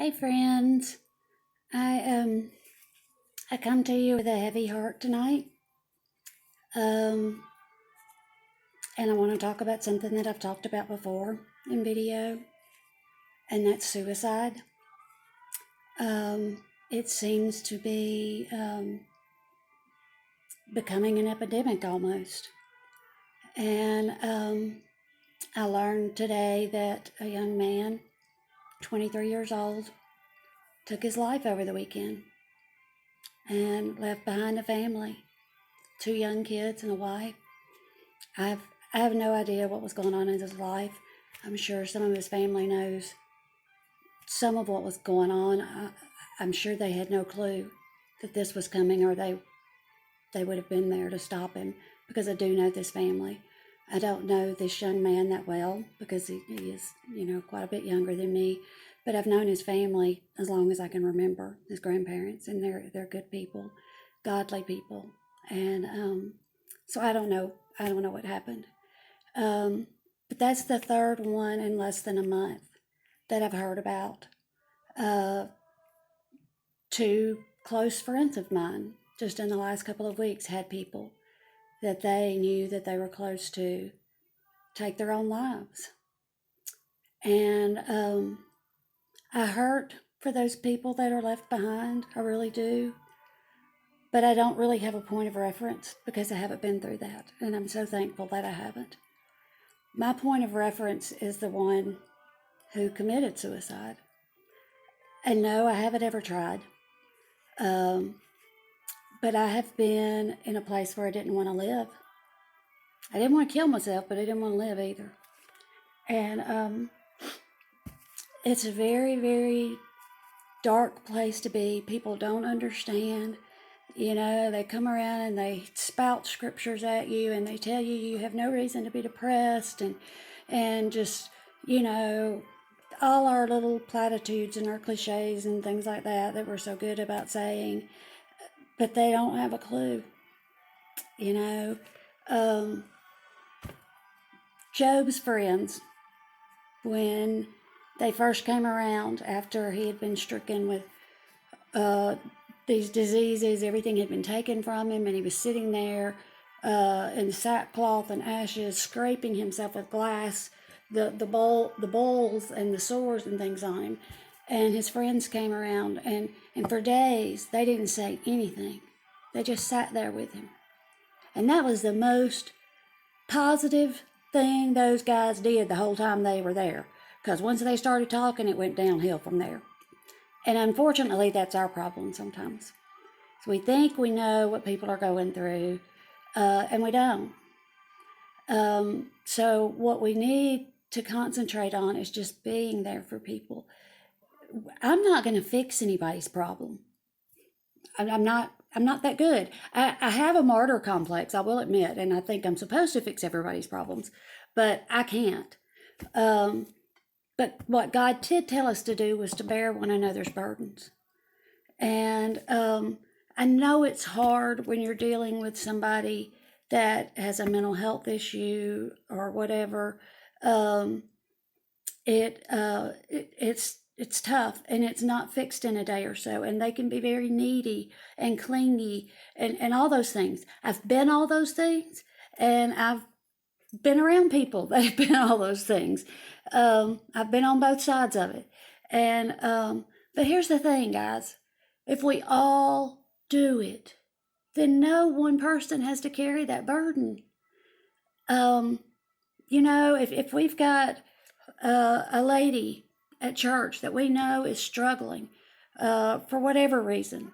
Hey friends, I come to you with a heavy heart tonight, um, and I want to talk about something that I've talked about before in video, and that's suicide. It seems to be becoming an epidemic almost, and I learned today that a young man, 23 years old, took his life over the weekend and left behind a family, two young kids and a wife. I've I have no idea what was going on in his life. I'm sure some of his family knows some of what was going on. I'm sure they had no clue that this was coming, or they would have been there to stop him, because I do know this family. I don't know this young man that well because he is, quite a bit younger than me. But I've known his family as long as I can remember, his grandparents, and they're good people, godly people. And so I don't know. I don't know what happened. Um, but that's the third one in less than a month that I've heard about. Uh, Two close friends of mine, just in the last couple of weeks, had people that they knew that they were close to take their own lives. And I hurt for those people that are left behind. I really do. But I don't really have a point of reference because I haven't been through that. And I'm so thankful that I haven't. My point of reference is the one who committed suicide. And no, I haven't ever tried. Um, but I have been in a place where I didn't want to live. I didn't want to kill myself, but I didn't want to live either. And it's a very, very dark place to be. People don't understand. They come around and they spout scriptures at you, and they tell you you have no reason to be depressed, and just, all our little platitudes and our cliches and things like that we're so good about saying, but they don't have a clue. you know. Um, Job's friends, when they first came around after he had been stricken with these diseases, everything had been taken from him, and he was sitting there in sackcloth and ashes, scraping himself with glass, the bowls and the sores and things on him. And his friends came around, and for days they didn't say anything. They just sat there with him. And that was the most positive thing those guys did the whole time they were there. Because once they started talking, it went downhill from there. And unfortunately, that's our problem sometimes. So we think we know what people are going through, and we don't. So what we need to concentrate on is just being there for people. I'm not going to fix anybody's problem. I'm not that good. I have a martyr complex, I will admit, and I think I'm supposed to fix everybody's problems, but I can't. But what God did tell us to do was to bear one another's burdens. And I know it's hard when you're dealing with somebody that has a mental health issue or whatever. It's tough, and it's not fixed in a day or so, and they can be very needy and clingy and all those things. I've been all those things, and I've been around people that have been all those things. I've been on both sides of it. And but here's the thing, guys. If we all do it, then no one person has to carry that burden. If we've got a lady at church that we know is struggling for whatever reason,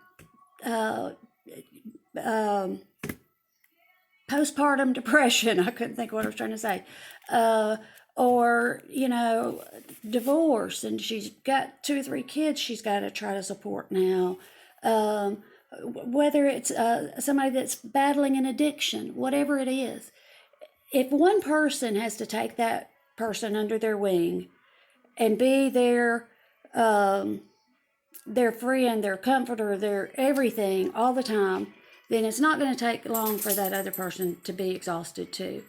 postpartum depression, I couldn't think of what I was trying to say, or, divorce, and she's got 2 or 3 kids she's got to try to support now. Whether it's somebody that's battling an addiction, whatever it is, if one person has to take that person under their wing and be their friend, their comforter, their everything all the time, then it's not going to take long for that other person to be exhausted too.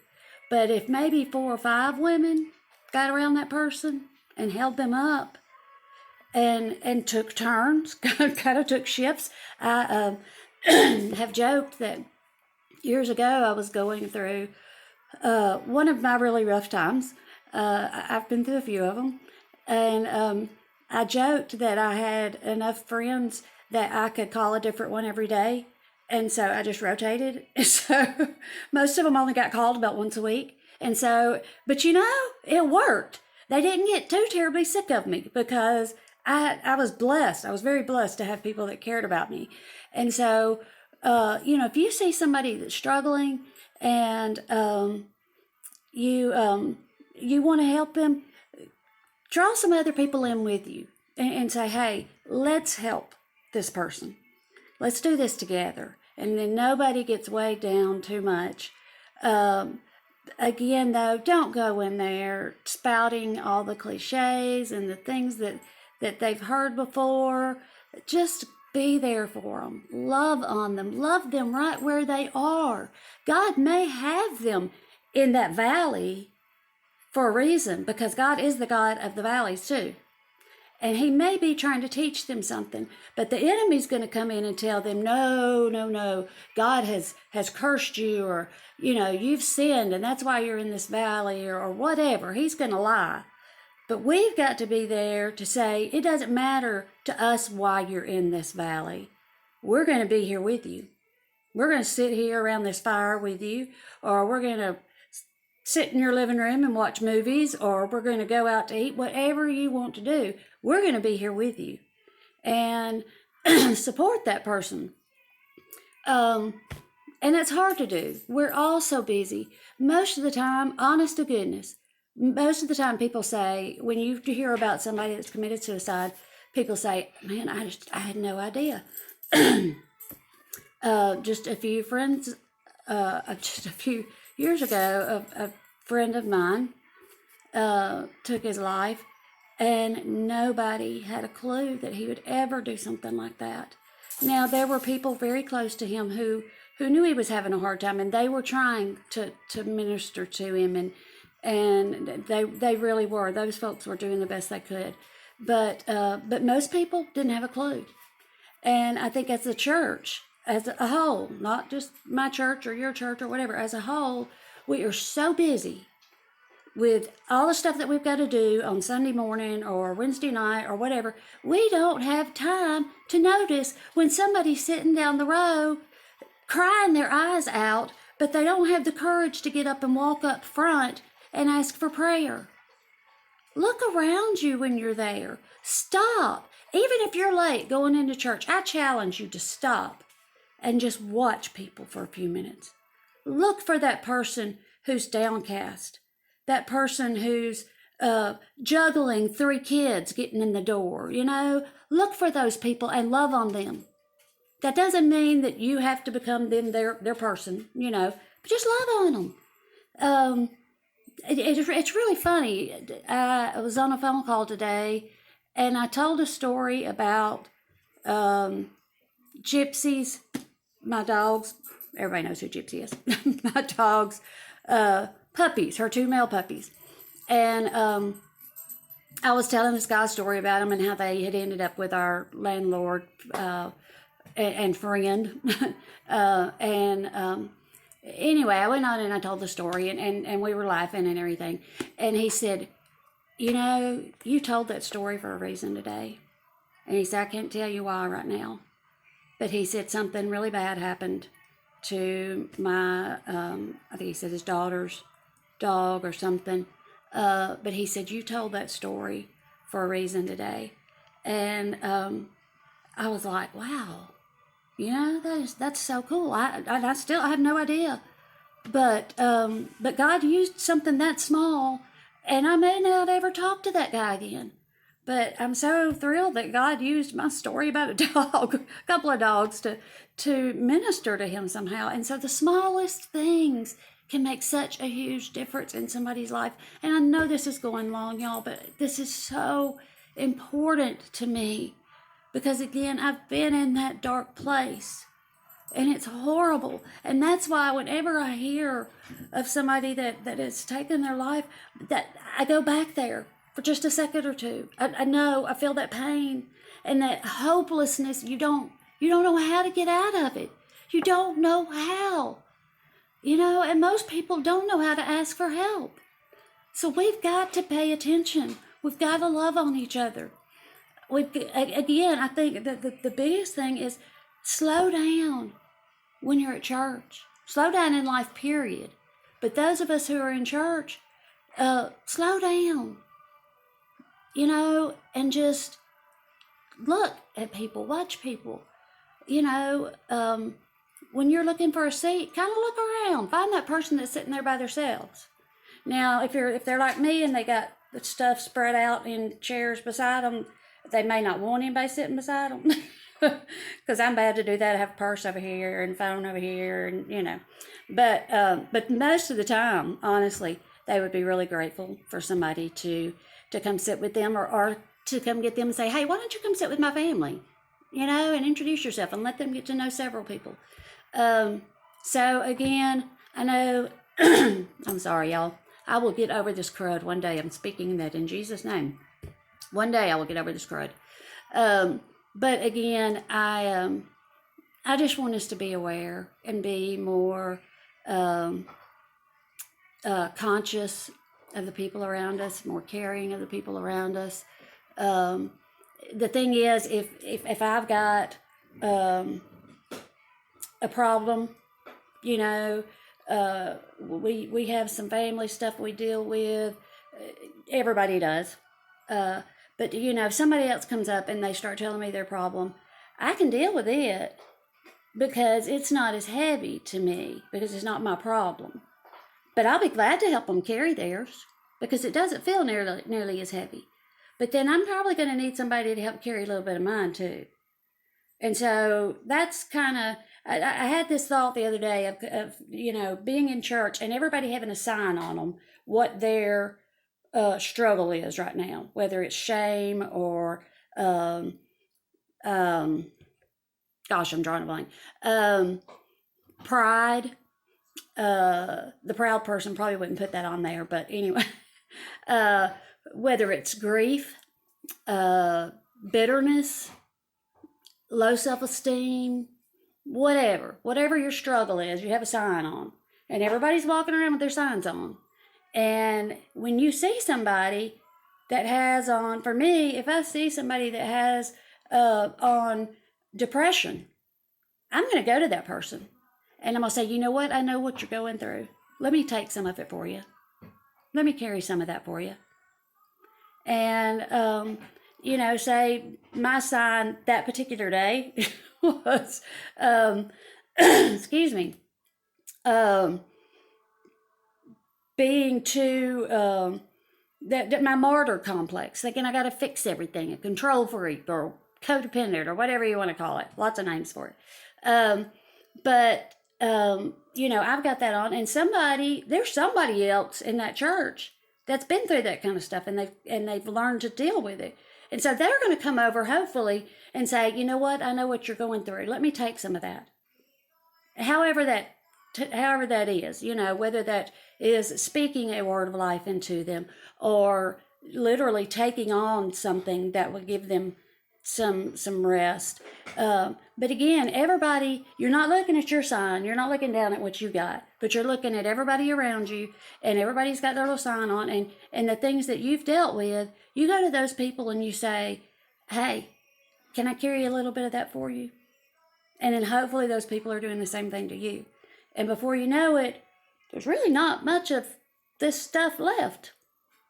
But if maybe 4 or 5 women got around that person and held them up, and took turns, kind of took shifts. I have joked that years ago I was going through one of my really rough times. I've been through a few of them, and I joked that I had enough friends that I could call a different one every day, and so I just rotated. So most of them only got called about once a week, and so, but it worked. They didn't get too terribly sick of me because I was blessed. I was very blessed to have people that cared about me, and so if you see somebody that's struggling and you want to help them, draw some other people in with you and say, hey, let's help this person. Let's do this together. And then nobody gets weighed down too much. Again, though, don't go in there spouting all the cliches and the things that they've heard before. Just be there for them. Love on them. Love them right where they are. God may have them in that valley for a reason, because God is the God of the valleys too. And he may be trying to teach them something, but the enemy's going to come in and tell them, no, no, no, God has cursed you, or, you've sinned and that's why you're in this valley, or whatever. He's going to lie. But we've got to be there to say, it doesn't matter to us why you're in this valley. We're going to be here with you. We're going to sit here around this fire with you, or we're going to sit in your living room and watch movies, or we're going to go out to eat, whatever you want to do. We're going to be here with you and support that person. And it's hard to do. We're all so busy. Most of the time, honest to goodness, most of the time people say, when you hear about somebody that's committed suicide, people say, man, I had no idea. Just a few friends, just a few years ago, a friend of mine took his life, and nobody had a clue that he would ever do something like that. Now, there were people very close to him who knew he was having a hard time, and they were trying to minister to him, and they really were. Those folks were doing the best they could. But most people didn't have a clue. And I think as a church, as a whole, not just my church or your church or whatever, as a whole, we are so busy with all the stuff that we've got to do on Sunday morning or Wednesday night or whatever. We don't have time to notice when somebody's sitting down the row crying their eyes out, but they don't have the courage to get up and walk up front and ask for prayer. Look around you when you're there. Stop. Even if you're late going into church, I challenge you to stop and just watch people for a few minutes. Look for that person who's downcast, that person who's juggling 3 kids getting in the door. Look for those people and love on them. That doesn't mean that you have to become them their person, but just love on them. It's really funny. I was on a phone call today, and I told a story about Gypsy's, my dog's, everybody knows who Gypsy is, my dog's puppies, her 2 male puppies. And I was telling this guy a story about them and how they had ended up with our landlord and friend. Anyway, I went on and I told the story, and we were laughing and everything. And he said, you told that story for a reason today. And he said, I can't tell you why right now. But he said something really bad happened to my, I think he said his daughter's dog or something. But he said, you told that story for a reason today. And I was like, wow. That's so cool. I have no idea, but God used something that small, and I may not ever talk to that guy again. But I'm so thrilled that God used my story about a dog, a couple of dogs, to minister to him somehow. And so the smallest things can make such a huge difference in somebody's life. And I know this is going long, y'all, but this is so important to me. Because again, I've been in that dark place, and it's horrible. And that's why whenever I hear of somebody that has taken their life, that I go back there for just a second or two. I know, I feel that pain and that hopelessness. You don't know how to get out of it. You don't know how, and most people don't know how to ask for help. So we've got to pay attention. We've got to love on each other. Again, I think that the biggest thing is slow down when you're at church. Slow down in life, period. But those of us who are in church, slow down, and just look at people, watch people. When you're looking for a seat, kind of look around, find that person that's sitting there by themselves. Now, if they're like me and they got the stuff spread out in chairs beside them, they may not want anybody sitting beside them, because I'm bad to do that. I have a purse over here and phone over here, and but most of the time, honestly, they would be really grateful for somebody to come sit with them, or to come get them and say, hey, why don't you come sit with my family, and introduce yourself and let them get to know several people. So again, I know, I'm sorry, y'all. I will get over this crud one day. I'm speaking that in Jesus' name. One day I will get over this crud. But again, I just want us to be aware and be more conscious of the people around us, more caring of the people around us. The thing is, if I've got a problem, we have some family stuff we deal with. Everybody does. But if somebody else comes up and they start telling me their problem, I can deal with it because it's not as heavy to me, because it's not my problem. But I'll be glad to help them carry theirs because it doesn't feel nearly as heavy. But then I'm probably going to need somebody to help carry a little bit of mine too. And so that's kind of, I had this thought the other day of being in church and everybody having a sign on them, what their struggle is right now, whether it's shame or, gosh, I'm drawing a blank, pride. The proud person probably wouldn't put that on there, but anyway, whether it's grief, bitterness, low self-esteem, whatever your struggle is, you have a sign on, and everybody's walking around with their signs on. And when you see somebody that has on, for me, if I see somebody that has on depression, I'm going to go to that person and I'm going to say, you know what? I know what you're going through. Let me take some of it for you. Let me carry some of that for you. And, say my sign that particular day was, excuse me, being too, that my martyr complex, thinking I got to fix everything, a control freak or codependent or whatever you want to call it. Lots of names for it. But I've got that on, and there's somebody else in that church that's been through that kind of stuff, and they've learned to deal with it. And so they're going to come over, hopefully, and say, you know what? I know what you're going through. Let me take some of that. However that is, whether that is speaking a word of life into them or literally taking on something that will give them some rest. But again, everybody, you're not looking at your sign, you're not looking down at what you got, but you're looking at everybody around you, and everybody's got their little sign on, and the things that you've dealt with, you go to those people and you say, hey, can I carry a little bit of that for you? And then hopefully those people are doing the same thing to you. And before you know it, there's really not much of this stuff left,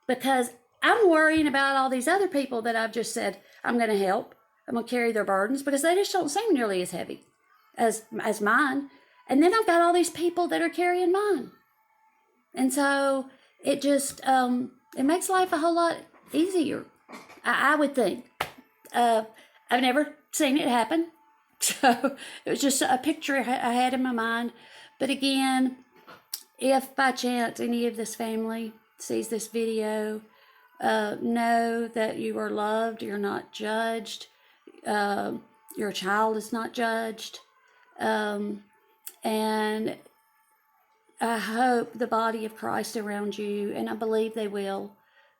because I'm worrying about all these other people that I've just said I'm going to help. I'm going to carry their burdens because they just don't seem nearly as heavy as mine. And then I've got all these people that are carrying mine. And so it just, it makes life a whole lot easier, I would think. I've never seen it happen. So it was just a picture I had in my mind. But again, if by chance any of this family sees this video, know that you are loved, you're not judged, your child is not judged, and I hope the body of Christ around you, and I believe they will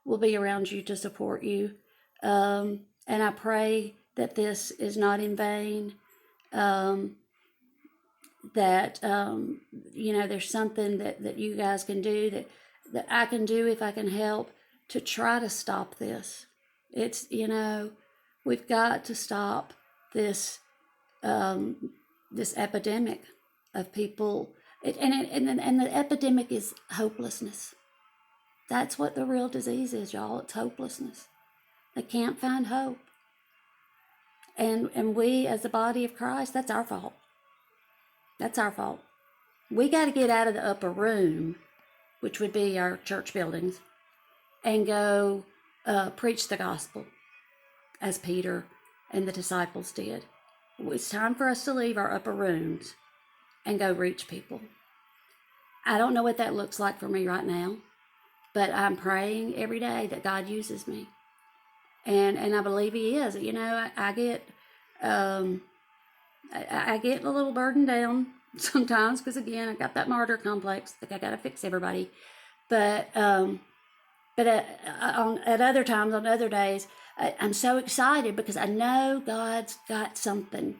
will be around you to support you. And I pray that this is not in vain. Um, that there's something that you guys can do, that I can do if I can help to try to stop this. It's we've got to stop this this epidemic of people. And the epidemic is hopelessness. That's what the real disease is, y'all. It's hopelessness. They can't find hope. And we, as the body of Christ, that's our fault. That's our fault. We got to get out of the upper room, which would be our church buildings, and go preach the gospel as Peter and the disciples did. It's time for us to leave our upper rooms and go reach people. I don't know what that looks like for me right now, but I'm praying every day that God uses me. And I believe he is. I get I get a little burdened down sometimes because, again, I got that martyr complex. Like, I got to fix everybody. But at other times, on other days, I'm so excited because I know God's got something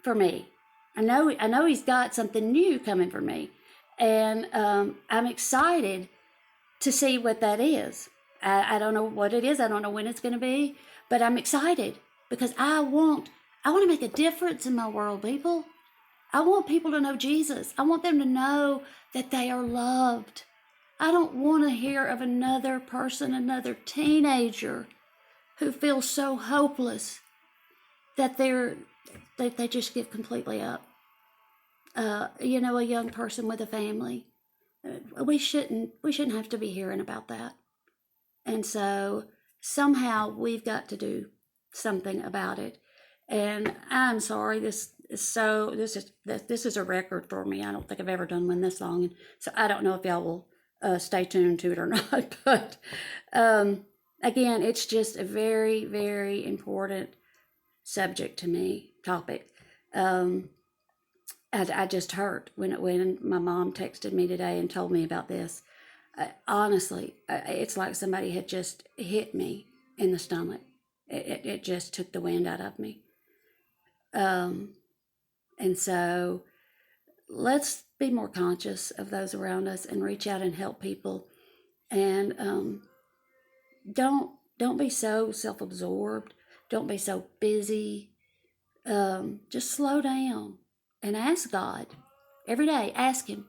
for me. I know he's got something new coming for me. And I'm excited to see what that is. I don't know what it is. I don't know when it's going to be, but I'm excited because I want to make a difference in my world, people. I want people to know Jesus. I want them to know that they are loved. I don't want to hear of another person, another teenager who feels so hopeless that they just give completely up. A young person with a family. We shouldn't have to be hearing about that. And so somehow we've got to do something about it. And I'm sorry, this is a record for me. I don't think I've ever done one this long, and so I don't know if y'all will stay tuned to it or not. But again, it's just a very, very important subject to me, topic. I just hurt when my mom texted me today and told me about this. Honestly, it's like somebody had just hit me in the stomach. It just took the wind out of me. And so let's be more conscious of those around us and reach out and help people. And don't be so self-absorbed. Don't be so busy. Just slow down and ask God every day. Ask him,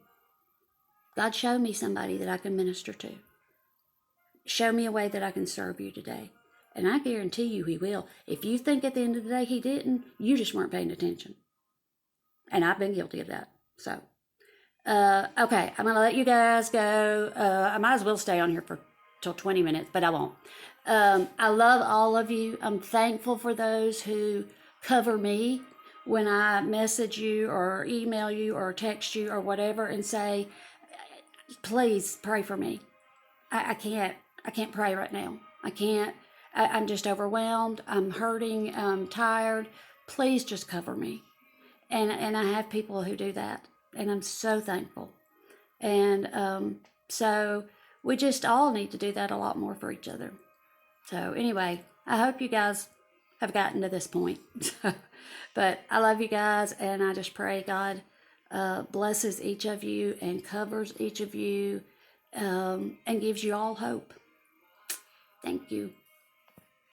God, show me somebody that I can minister to. Show me a way that I can serve you today. And I guarantee you he will. If you think at the end of the day he didn't, you just weren't paying attention. And I've been guilty of that. So, okay, I'm going to let you guys go. I might as well stay on here till 20 minutes, but I won't. I love all of you. I'm thankful for those who cover me when I message you or email you or text you or whatever and say, please pray for me. I can't pray right now. I can't. I'm just overwhelmed. I'm hurting. I'm tired. Please just cover me. And I have people who do that, and I'm so thankful. And so we just all need to do that a lot more for each other. So anyway, I hope you guys have gotten to this point. But I love you guys, and I just pray God blesses each of you and covers each of you and gives you all hope. Thank you.